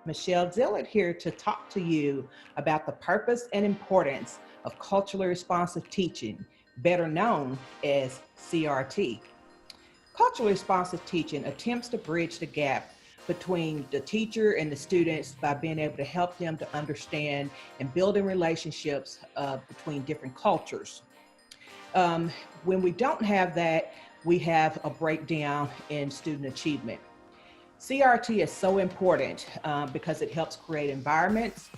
Michelle Dillard here to talk to you about the purpose and importance of culturally responsive teaching, better known as CRT. Culturally responsive teaching attempts to bridge the gap between the teacher and the students by being able to help them to understand and building relationships between different cultures. When we don't have that, we have a breakdown in student achievement. CRT is so important because it helps create environments.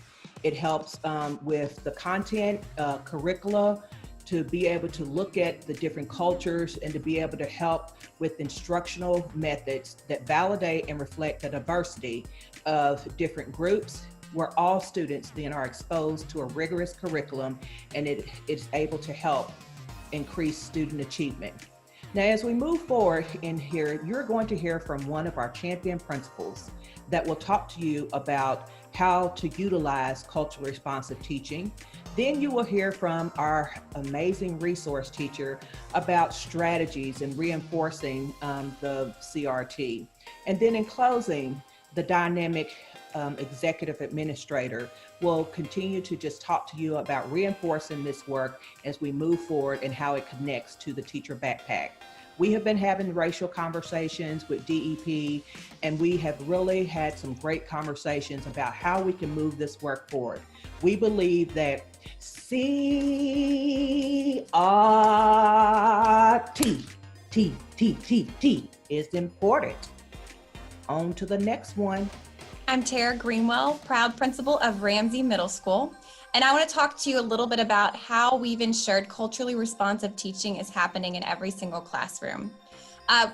It helps with the content, curricula, to be able to look at the different cultures and to be able to help with instructional methods that validate and reflect the diversity of different groups, where all students then are exposed to a rigorous curriculum, and it is able to help increase student achievement. Now, as we move forward in here, you're going to hear from one of our champion principals that will talk to you about how to utilize culturally responsive teaching. Then you will hear from our amazing resource teacher about strategies and reinforcing the CRT. And then in closing, the dynamic executive administrator will continue to just talk to you about reinforcing this work as we move forward and how it connects to the teacher backpack. We have been having racial conversations with DEP, and we have really had some great conversations about how we can move this work forward. We believe that CRT is important. On to the next one. I'm Tara Greenwell, proud principal of Ramsey Middle School, and I want to talk to you a little bit about how we've ensured culturally responsive teaching is happening in every single classroom.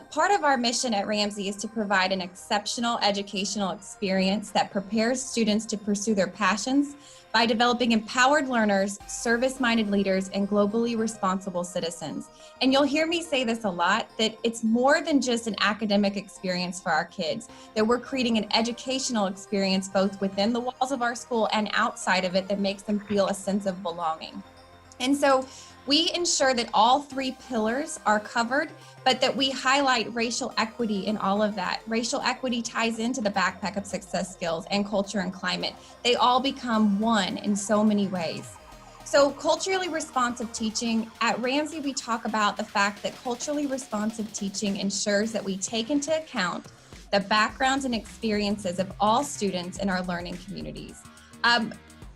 Part of our mission at Ramsey is to provide an exceptional educational experience that prepares students to pursue their passions by developing empowered learners, service-minded leaders, and globally responsible citizens. And you'll hear me say this a lot, that it's more than just an academic experience for our kids, that we're creating an educational experience both within the walls of our school and outside of it that makes them feel a sense of belonging. And so we ensure that all three pillars are covered, but that we highlight racial equity in all of that. Racial equity ties into the backpack of success skills and culture and climate. They all become one in so many ways. So culturally responsive teaching, at Ramsey, we talk about the fact that culturally responsive teaching ensures that we take into account the backgrounds and experiences of all students in our learning communities.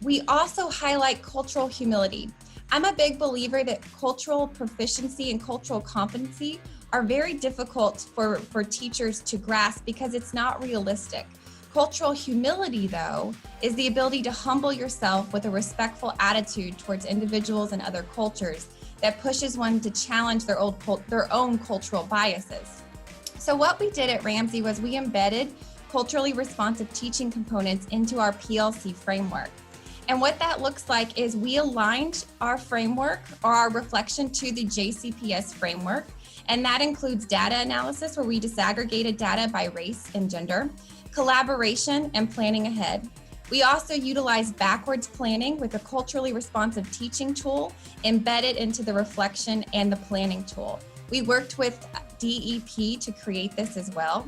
We also highlight cultural humility. I'm a big believer that cultural proficiency and cultural competency are very difficult for teachers to grasp because it's not realistic. Cultural humility, though, is the ability to humble yourself with a respectful attitude towards individuals and other cultures that pushes one to challenge their own cultural biases. So what we did at Ramsey was we embedded culturally responsive teaching components into our PLC framework. And what that looks like is we aligned our framework or our reflection to the JCPS framework. And that includes data analysis, where we disaggregated data by race and gender, collaboration, and planning ahead. We also utilized backwards planning with a culturally responsive teaching tool embedded into the reflection and the planning tool. We worked with DEP to create this as well.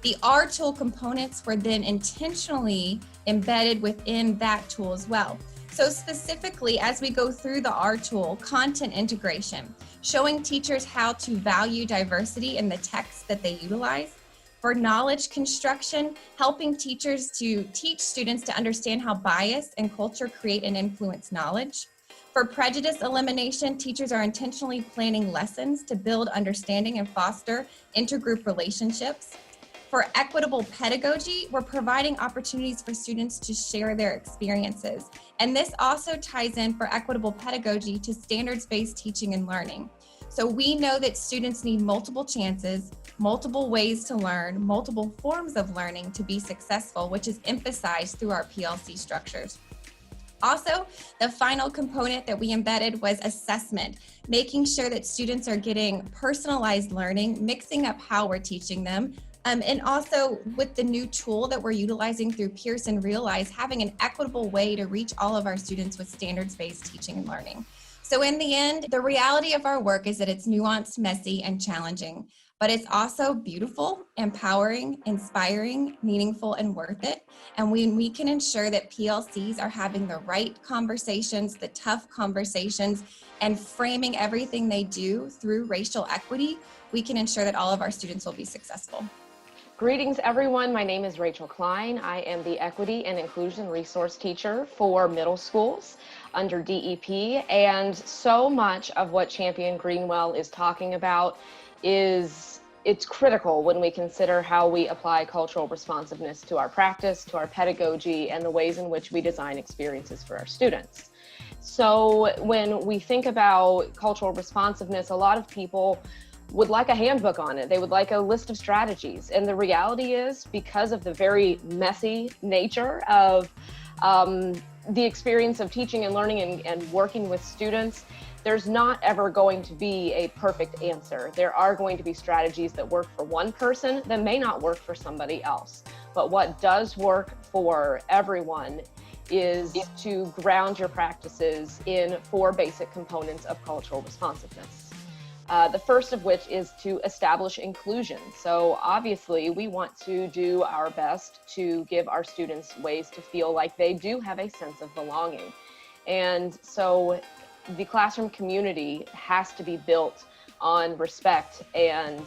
The R tool components were then intentionally embedded within that tool as well. So specifically, as we go through the R tool, content integration, showing teachers how to value diversity in the text that they utilize. For knowledge construction, helping teachers to teach students to understand how bias and culture create and influence knowledge. For prejudice elimination, teachers are intentionally planning lessons to build understanding and foster intergroup relationships. For equitable pedagogy, we're providing opportunities for students to share their experiences. And this also ties in for equitable pedagogy to standards-based teaching and learning. So we know that students need multiple chances, multiple ways to learn, multiple forms of learning to be successful, which is emphasized through our PLC structures. Also, the final component that we embedded was assessment, making sure that students are getting personalized learning, mixing up how we're teaching them, and also with the new tool that we're utilizing through Pearson Realize, having an equitable way to reach all of our students with standards-based teaching and learning. So in the end, the reality of our work is that it's nuanced, messy, and challenging. but it's also beautiful, empowering, inspiring, meaningful, and worth it. And when we can ensure that PLCs are having the right conversations, the tough conversations, and framing everything they do through racial equity, we can ensure that all of our students will be successful. Greetings, everyone. My name is Rachel Klein. I am the Equity and Inclusion Resource Teacher for middle schools under DEP. And so much of what Champion Greenwell is talking about it's critical when we consider how we apply cultural responsiveness to our practice, to our pedagogy, and the ways in which we design experiences for our students. So when we think about cultural responsiveness, a lot of people would like a handbook on it. They would like a list of strategies. And the reality is, because of the very messy nature of the experience of teaching and learning and working with students, there's not ever going to be a perfect answer. There are going to be strategies that work for one person that may not work for somebody else. But what does work for everyone is to ground your practices in 4 basic components of cultural responsiveness. The first of which is to establish inclusion. So obviously we want to do our best to give our students ways to feel like they do have a sense of belonging. And so the classroom community has to be built on respect and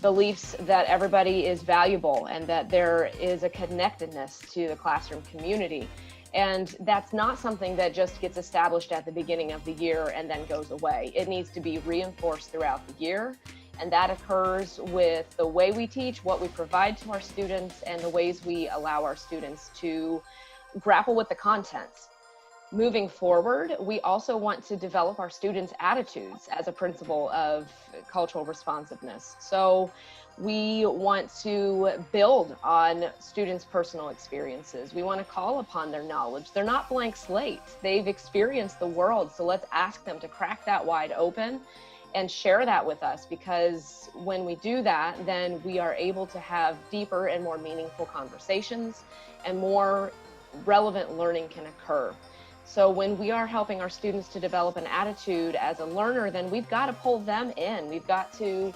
beliefs that everybody is valuable and that there is a connectedness to the classroom community. And that's not something that just gets established at the beginning of the year and then goes away. It needs to be reinforced throughout the year. And that occurs with the way we teach, what we provide to our students, and the ways we allow our students to grapple with the content. Moving forward, we also want to develop our students' attitudes as a principle of cultural responsiveness. So we want to build on students' personal experiences. We want to call upon their knowledge. They're not blank slates. They've experienced the world. So let's ask them to crack that wide open and share that with us, because when we do that, then we are able to have deeper and more meaningful conversations, and more relevant learning can occur. So when we are helping our students to develop an attitude as a learner, then we've got to pull them in. We've got to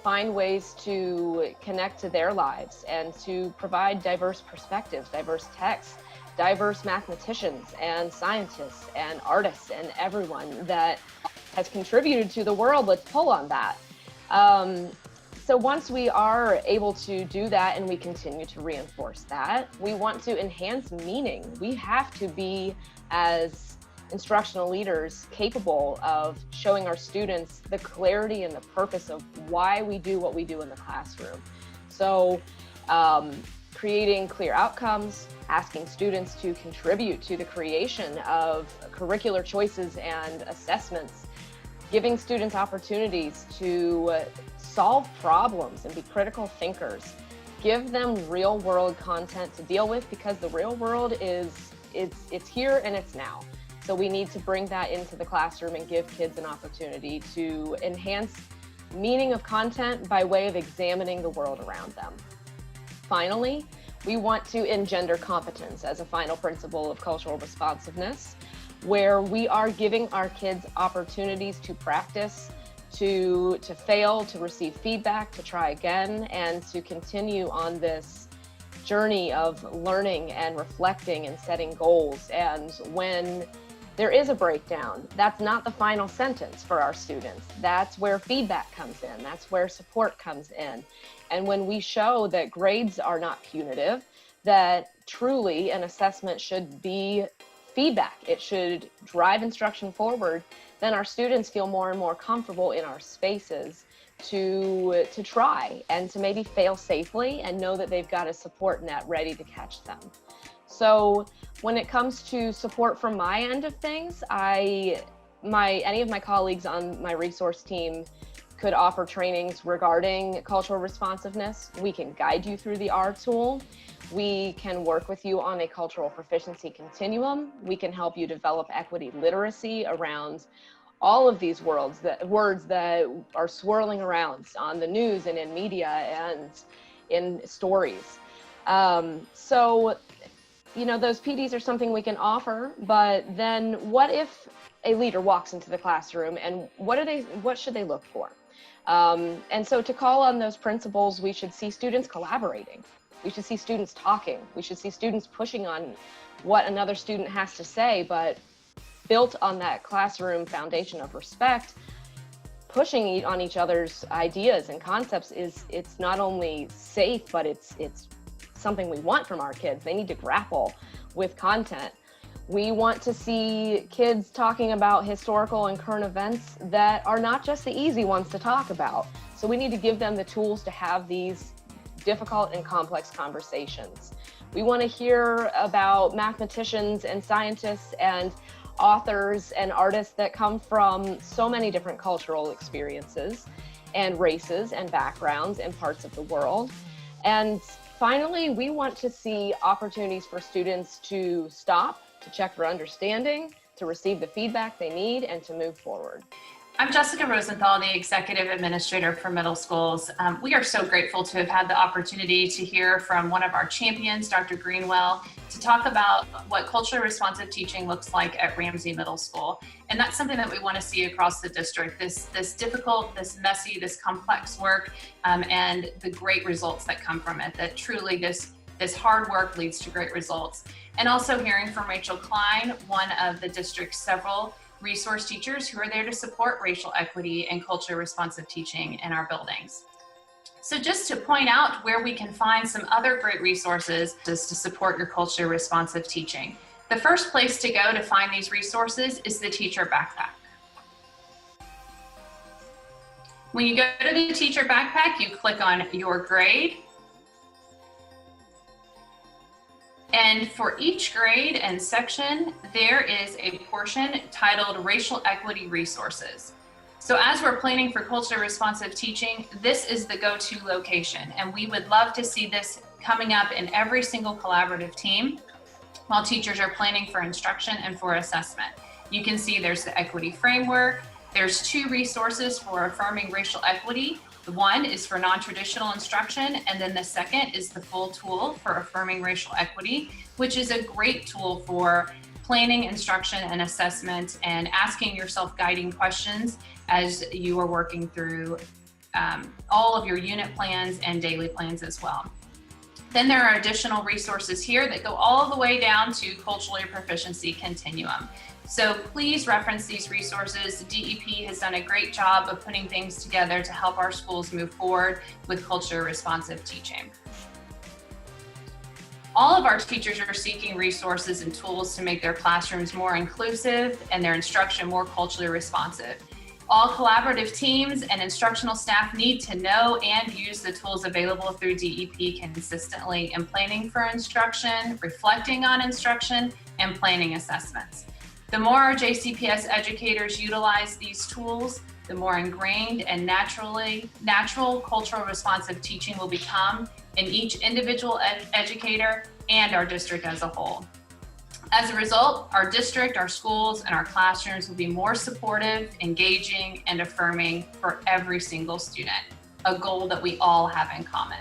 find ways to connect to their lives and to provide diverse perspectives, diverse texts, diverse mathematicians and scientists and artists and everyone that has contributed to the world. Let's pull on that. So once we are able to do that and we continue to reinforce that, we want to enhance meaning. We have to be, as instructional leaders, capable of showing our students the clarity and the purpose of why we do what we do in the classroom. So creating clear outcomes, asking students to contribute to the creation of curricular choices and assessments, giving students opportunities to solve problems and be critical thinkers, give them real world content to deal with, because the real world it's here and it's now. So we need to bring that into the classroom and give kids an opportunity to enhance meaning of content by way of examining the world around them. Finally, we want to engender competence as a final principle of cultural responsiveness, where we are giving our kids opportunities to practice, to fail, to receive feedback, to try again, and to continue on this journey of learning and reflecting and setting goals. And when there is a breakdown, that's not the final sentence for our students. That's where feedback comes in. That's where support comes in. And when we show that grades are not punitive, that truly an assessment should be feedback, it should drive instruction forward, then our students feel more and more comfortable in our spaces to try and to maybe fail safely and know that they've got a support net ready to catch them. So when it comes to support from my end of things, any of my colleagues on my resource team could offer trainings regarding cultural responsiveness. We can guide you through the R tool. We can work with you on a cultural proficiency continuum. We can help you develop equity literacy around all of these words that are swirling around on the news and in media and in stories. So, those PDs are something we can offer, but then what if a leader walks into the classroom, and what should they look for? And so to call on those principals, we should see students collaborating. We should see students talking. We should see students pushing on what another student has to say, but built on that classroom foundation of respect. Pushing on each other's ideas and concepts it's not only safe, but it's something we want from our kids. They need to grapple with content. We want to see kids talking about historical and current events that are not just the easy ones to talk about. So we need to give them the tools to have these difficult and complex conversations. We want to hear about mathematicians and scientists and authors and artists that come from so many different cultural experiences and races and backgrounds and parts of the world. And finally, we want to see opportunities for students to stop, to check for understanding, to receive the feedback they need, and to move forward. I'm Jessica Rosenthal, the Executive Administrator for Middle Schools. We are so grateful to have had the opportunity to hear from one of our champions, Dr. Greenwell, to talk about what culturally responsive teaching looks like at Ramsey Middle School. And that's something that we want to see across the district, this difficult, this messy, this complex work, and the great results that come from it, that truly this hard work leads to great results. And also hearing from Rachel Klein, one of the district's several resource teachers who are there to support racial equity and culturally responsive teaching in our buildings. So just to point out where we can find some other great resources just to support your culturally responsive teaching. The first place to go to find these resources is the teacher backpack. When you go to the teacher backpack, you click on your grade. And for each grade and section, there is a portion titled Racial Equity Resources. So as we're planning for culturally responsive teaching, this is the go-to location. And we would love to see this coming up in every single collaborative team while teachers are planning for instruction and for assessment. You can see there's the equity framework. There's 2 resources for affirming racial equity. The one is for non-traditional instruction, and then the second is the full tool for affirming racial equity, which is a great tool for planning instruction and assessment and asking yourself guiding questions as you are working through all of your unit plans and daily plans as well. Then there are additional resources here that go all the way down to culturally proficiency continuum. So please reference these resources. DEP has done a great job of putting things together to help our schools move forward with culturally responsive teaching. All of our teachers are seeking resources and tools to make their classrooms more inclusive and their instruction more culturally responsive. All collaborative teams and instructional staff need to know and use the tools available through DEP consistently in planning for instruction, reflecting on instruction, and planning assessments. The more our JCPS educators utilize these tools, the more ingrained and natural cultural responsive teaching will become in each individual educator and our district as a whole. As a result, our district, our schools, and our classrooms will be more supportive, engaging, and affirming for every single student, a goal that we all have in common.